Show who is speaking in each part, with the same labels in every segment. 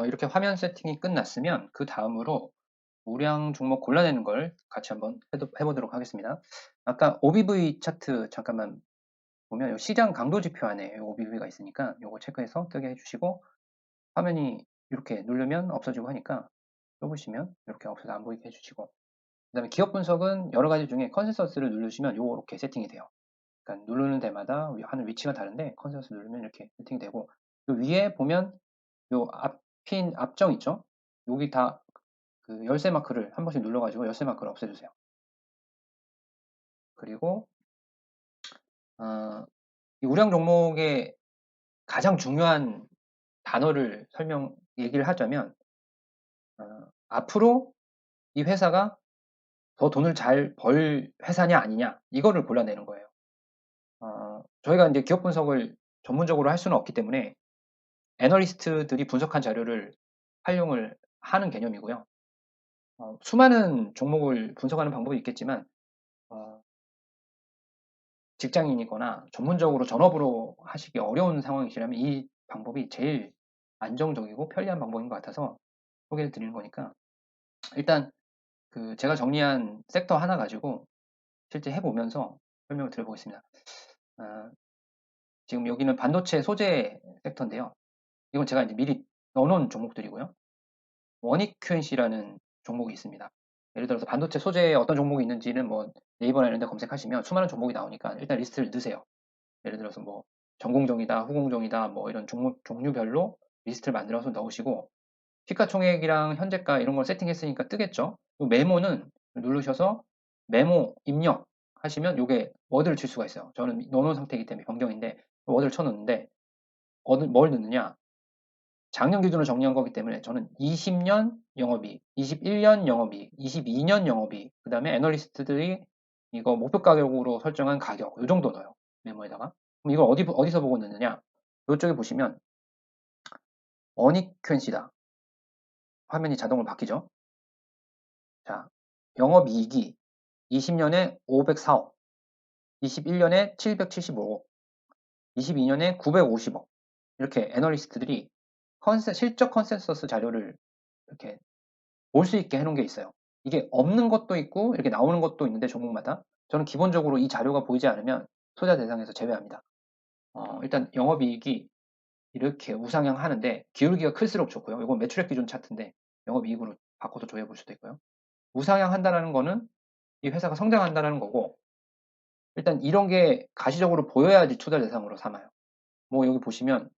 Speaker 1: 이렇게 화면 세팅이 끝났으면 그 다음으로 우량 종목 골라내는 걸 같이 한번 해보도록 하겠습니다. 아까 OBV 차트 잠깐만 보면 시장 강도 지표 안에 OBV가 있으니까 요거 체크해서 뜨게 해주시고, 화면이 이렇게 누르면 없어지고 하니까 좁으시면 이렇게 없어서 안 보이게 해주시고, 그 다음에 기업 분석은 여러 가지 중에 컨센서스를 누르시면 요렇게 세팅이 돼요. 그러니까 누르는 데마다 하는 위치가 다른데 컨센서스 누르면 이렇게 세팅이 되고, 그 위에 보면 요 앞핀 앞정 있죠? 여기 다 그 열쇠 마크를 한 번씩 눌러가지고 열쇠 마크를 없애주세요. 그리고 이 우량 종목의 가장 중요한 단어를 얘기를 하자면, 앞으로 이 회사가 더 돈을 잘 벌 회사냐 아니냐 이거를 골라내는 거예요. 저희가 이제 기업 분석을 전문적으로 할 수는 없기 때문에 애널리스트들이 분석한 자료를 활용을 하는 개념이고요. 수많은 종목을 분석하는 방법이 있겠지만, 어, 직장인이거나 전문적으로 전업으로 하시기 어려운 상황이시라면 이 방법이 제일 안정적이고 편리한 방법인 것 같아서 소개를 드리는 거니까, 일단 그 제가 정리한 섹터 하나 가지고 실제 해보면서 설명을 드려보겠습니다. 어, 지금 여기는 반도체 소재 섹터인데요. 이건 제가 이제 미리 넣어놓은 종목들이고요. 원익 QNC라는 종목이 있습니다. 예를 들어서 반도체 소재에 어떤 종목이 있는지는 뭐 네이버나 이런 데 검색하시면 수많은 종목이 나오니까 일단 리스트를 넣으세요. 예를 들어서 뭐 전공정이다, 후공정이다, 뭐 이런 종류별로 리스트를 만들어서 넣으시고, 시가총액이랑 현재가 이런 걸 세팅했으니까 뜨겠죠. 이 메모는 누르셔서 메모 입력 하시면 요게 워드를 칠 수가 있어요. 저는 넣어놓은 상태이기 때문에 변경인데 워드를 쳐놓는데, 뭘 넣느냐, 작년 기준으로 정리한 거기 때문에 저는 20년 영업이익, 21년 영업이익, 22년 영업이익, 그 다음에 애널리스트들이 이거 목표 가격으로 설정한 가격, 이 정도 넣어요. 메모에다가. 그럼 이걸 어디서 보고 넣느냐? 이쪽에 보시면 어니큐엔시다. 화면이 자동으로 바뀌죠. 자, 영업이익이 20년에 504억, 21년에 775억, 22년에 950억. 이렇게 애널리스트들이 실적 컨센서스 자료를 이렇게 볼 수 있게 해놓은 게 있어요. 이게 없는 것도 있고 이렇게 나오는 것도 있는데 종목마다 저는 기본적으로 이 자료가 보이지 않으면 투자 대상에서 제외합니다. 일단 영업이익이 이렇게 우상향 하는데 기울기가 클수록 좋고요. 이건 매출액 기준 차트인데 영업이익으로 바꿔서 조회해 볼 수도 있고요. 우상향 한다는 거는 이 회사가 성장한다는 거고, 일단 이런 게 가시적으로 보여야지 투자 대상으로 삼아요. 뭐 여기 보시면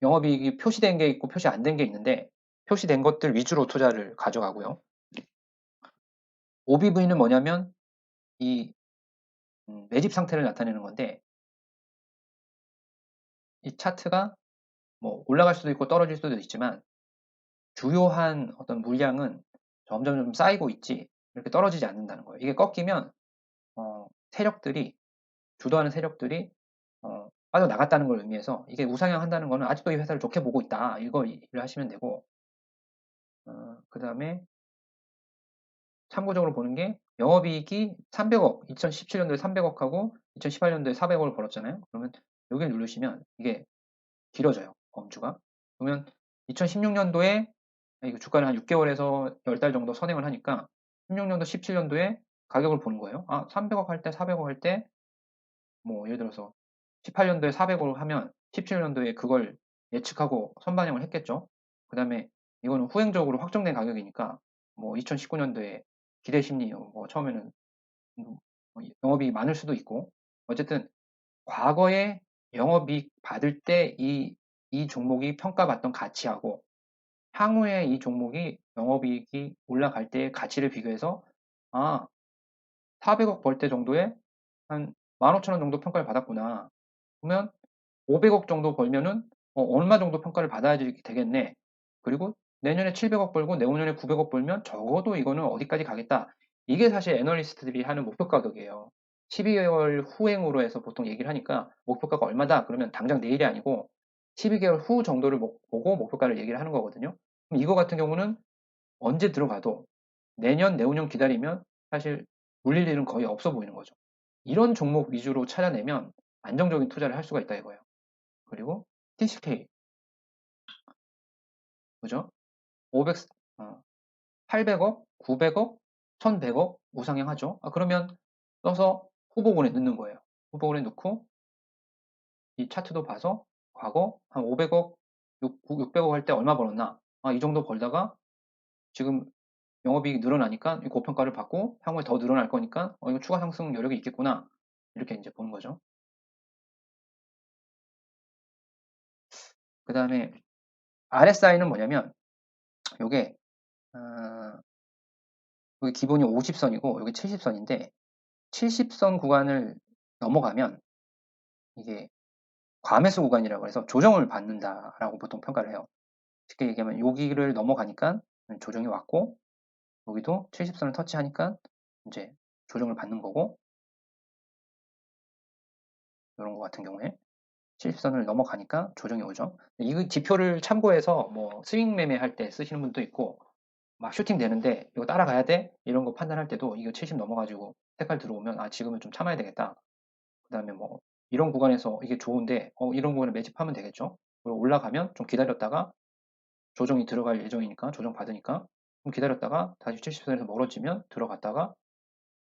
Speaker 1: 영업이익이 표시된 게 있고 표시 안 된 게 있는데, 표시된 것들 위주로 투자를 가져가고요. OBV는 뭐냐면 이 매집 상태를 나타내는 건데, 이 차트가 뭐 올라갈 수도 있고 떨어질 수도 있지만 주요한 어떤 물량은 점점 좀 쌓이고 있지 이렇게 떨어지지 않는다는 거예요. 이게 꺾이면 세력들이, 주도하는 세력들이 빠져나갔다는 걸 의미해서, 이게 우상향 한다는 거는 아직도 이 회사를 좋게 보고 있다, 이거 이해를 하시면 되고, 그 다음에 참고적으로 보는 게 영업이익이 300억, 2017년도에 300억하고 2018년도에 400억을 벌었잖아요. 그러면 여기를 누르시면 이게 길어져요, 범주가. 그러면 2016년도에 주가를 한 6개월에서 10달 정도 선행을 하니까 16년도, 17년도에 가격을 보는 거예요. 300억 할 때, 400억 할 때, 뭐 예를 들어서 18년도에 400억을 하면 17년도에 그걸 예측하고 선반영을 했겠죠. 그 다음에 이거는 후행적으로 확정된 가격이니까 뭐 2019년도에 기대 심리, 뭐 처음에는 영업이익이 많을 수도 있고, 어쨌든 과거에 영업이익 받을 때 이 종목이 평가받던 가치하고 향후에 이 종목이 영업이익이 올라갈 때의 가치를 비교해서 400억 벌 때 정도에 한 15,000원 정도 평가를 받았구나. 그러면 500억 정도 벌면은 얼마 정도 평가를 받아야 되겠네. 그리고 내년에 700억 벌고 내후년에 900억 벌면 적어도 이거는 어디까지 가겠다. 이게 사실 애널리스트들이 하는 목표 가격이에요. 12개월 후행으로 해서 보통 얘기를 하니까 목표가가 얼마다 그러면 당장 내일이 아니고 12개월 후 정도를 보고 목표가를 얘기를 하는 거거든요. 그럼 이거 같은 경우는 언제 들어가도 내년, 내후년 기다리면 사실 물릴 일은 거의 없어 보이는 거죠. 이런 종목 위주로 찾아내면 안정적인 투자를 할 수가 있다 이거예요. 그리고 TCK. 그죠? 500, 800억, 900억, 1100억 우상향하죠. 그러면 써서 후보군에 넣는 거예요. 후보군에 넣고 이 차트도 봐서 과거 한 500억, 600억 할 때 얼마 벌었나? 이 정도 벌다가 지금 영업이익이 늘어나니까 고평가를 받고 향후에 더 늘어날 거니까 이거 추가 상승 여력이 있겠구나. 이렇게 이제 보는 거죠. 그 다음에 RSI는 뭐냐면 요게 여기 기본이 50선이고 여기 70선인데 70선 구간을 넘어가면 이게 과매수 구간이라고 해서 조정을 받는다라고 보통 평가를 해요. 쉽게 얘기하면 여기를 넘어가니까 조정이 왔고 여기도 70선을 터치하니까 이제 조정을 받는 거고 이런 거 같은 경우에 70선을 넘어가니까 조정이 오죠. 이 지표를 참고해서 뭐 스윙 매매 할 때 쓰시는 분도 있고 막 슈팅 되는데 이거 따라가야 돼? 이런 거 판단할 때도 이거 70 넘어가지고 색깔 들어오면 지금은 좀 참아야 되겠다. 그 다음에 뭐 이런 구간에서 이게 좋은데 이런 구간에 매집하면 되겠죠. 그리고 올라가면 좀 기다렸다가 조정이 들어갈 예정이니까 조정 받으니까 좀 기다렸다가 다시 70선에서 멀어지면 들어갔다가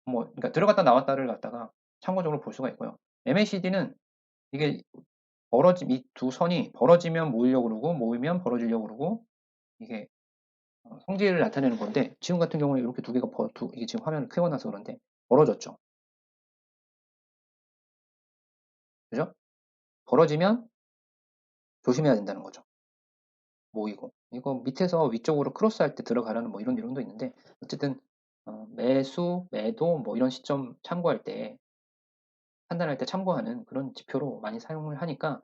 Speaker 1: 그러니까 들어갔다 나왔다를 갖다가 참고적으로 볼 수가 있고요. MACD는 이게 이 두 선이 벌어지면 모이려고 그러고 모이면 벌어지려고 그러고 이게 성질을 나타내는 건데 지금 같은 경우는 이렇게 두 개가 이게 지금 화면을 키워놔서 그런데 벌어졌죠. 그죠? 벌어지면 조심해야 된다는 거죠. 모이고 이거 밑에서 위쪽으로 크로스할 때 들어가라는 뭐 이런 이론도 있는데 어쨌든 매수, 매도 뭐 이런 시점 참고할 때 판단할 때 참고하는 그런 지표로 많이 사용을 하니까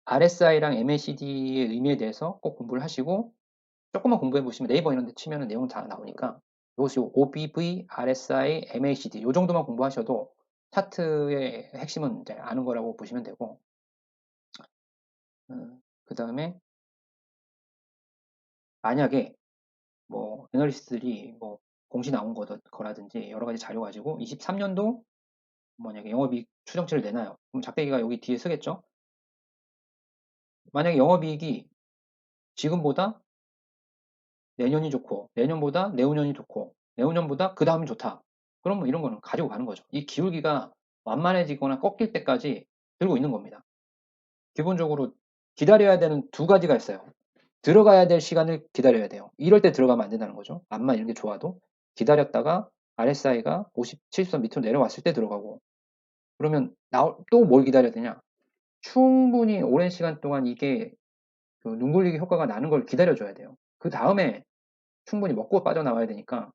Speaker 1: RSI랑 MACD의 의미에 대해서 꼭 공부를 하시고 조금만 공부해 보시면 네이버 이런 데 치면 내용 다 나오니까 이것이 OBV, RSI, MACD 이 정도만 공부하셔도 차트의 핵심은 이제 아는 거라고 보시면 되고 그 다음에 만약에 뭐 애널리스트들이 뭐 공시 나온 거라든지 여러 가지 자료 가지고 23년도 만약에 영업이익 추정치를 내놔요. 그럼 작대기가 여기 뒤에 쓰겠죠? 만약에 영업이익이 지금보다 내년이 좋고 내년보다 내후년이 좋고 내후년보다 그 다음이 좋다. 그럼 뭐 이런 거는 가지고 가는 거죠. 이 기울기가 완만해지거나 꺾일 때까지 들고 있는 겁니다. 기본적으로 기다려야 되는 두 가지가 있어요. 들어가야 될 시간을 기다려야 돼요. 이럴 때 들어가면 안 된다는 거죠. 암만 이런 게 좋아도 기다렸다가 RSI가 50, 70선 밑으로 내려왔을 때 들어가고 그러면 또 뭘 기다려야 되냐? 충분히 오랜 시간 동안 이게 그 눈 굴리기 효과가 나는 걸 기다려줘야 돼요. 그 다음에 충분히 먹고 빠져나와야 되니까